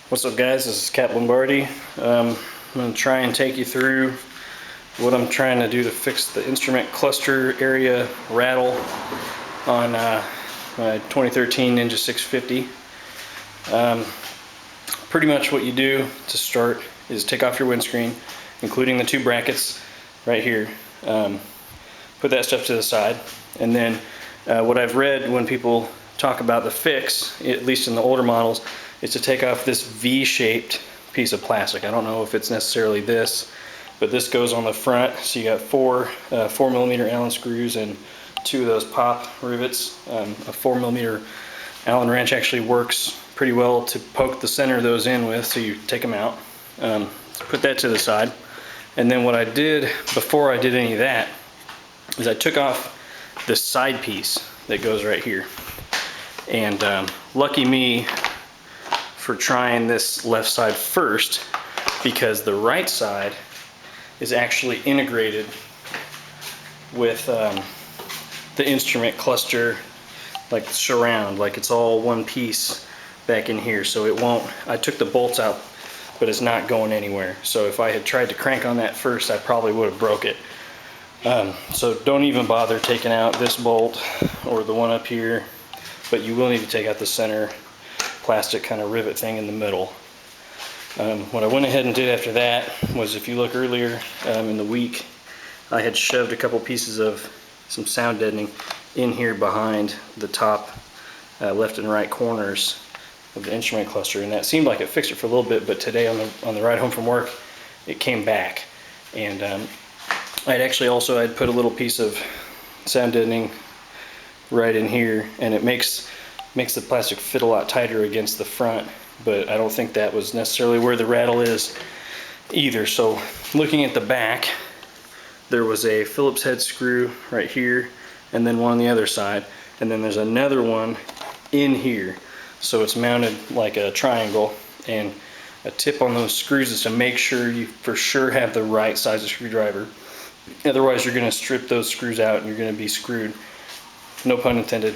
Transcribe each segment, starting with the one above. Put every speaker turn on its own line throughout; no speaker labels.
What's up, guys? This is Cap Lombardi. I'm going to try and take you through what I'm trying to do to fix the instrument cluster area rattle on my 2013 Ninja 650. Pretty much what you do to start is take off your windscreen, including the two brackets right here. Put that stuff to the side, and then what I've read when people talk about the fix, at least in the older models, is to take off this V-shaped piece of plastic. I don't know if it's necessarily this, but this goes on the front. So you got four 4mm Allen screws and two of those pop rivets. A 4mm Allen wrench actually works pretty well to poke the center of those in with, so you take them out. Put that to the side. And then what I did before I did any of that is I took off this side piece that goes right here. And lucky me for trying this left side first, because the right side is actually integrated with the instrument cluster, like surround, like it's all one piece back in here, so it won't, I took the bolts out, but it's not going anywhere. So if I had tried to crank on that first, I probably would have broke it. So don't even bother taking out this bolt or the one up here, but you will need to take out the center plastic kind of rivet thing in the middle. What I went ahead and did after that was, if you look earlier in the week, I had shoved a couple pieces of some sound deadening in here behind the top left and right corners of the instrument cluster, and that seemed like it fixed it for a little bit, but today on the ride home from work it came back. And I'd actually also put a little piece of sound deadening right in here, and it makes the plastic fit a lot tighter against the front, but I don't think that was necessarily where the rattle is either. So looking at the back, there was a Phillips head screw right here, and then one on the other side, and then there's another one in here. So it's mounted like a triangle, and a tip on those screws is to make sure you for sure have the right size of screwdriver. Otherwise you're going to strip those screws out and you're going to be screwed. No pun intended.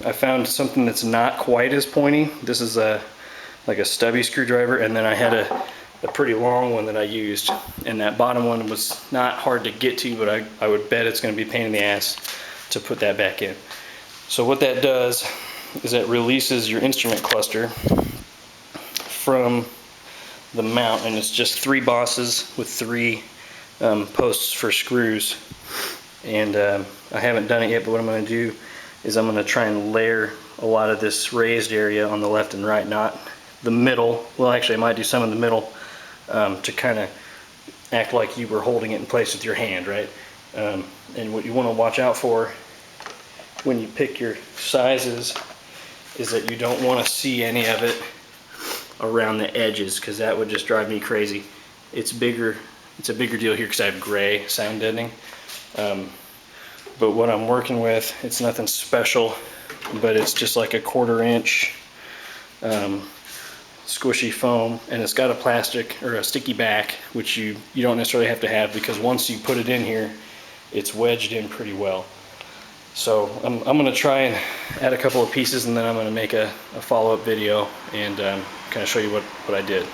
I found something that's not quite as pointy. This is like a stubby screwdriver, and then I had a pretty long one that I used, and that bottom one was not hard to get to, but I would bet it's going to be a pain in the ass to put that back in. So what that does is it releases your instrument cluster from the mount, and it's just 3 bosses with 3 posts for screws. And I haven't done it yet, but what I'm going to do is I'm going to try and layer a lot of this raised area on the left and right, not the middle. Well, actually I might do some in the middle to kind of act like you were holding it in place with your hand, right? And what you want to watch out for when you pick your sizes is that you don't want to see any of it around the edges, because that would just drive me crazy. It's a bigger deal here because I have gray sound deadening. But what I'm working with, it's nothing special, but it's just like a 1/4 inch squishy foam, and it's got a plastic or a sticky back, which you don't necessarily have to have, because once you put it in here, it's wedged in pretty well. So I'm going to try and add a couple of pieces, and then I'm going to make a follow-up video and kind of show you what I did.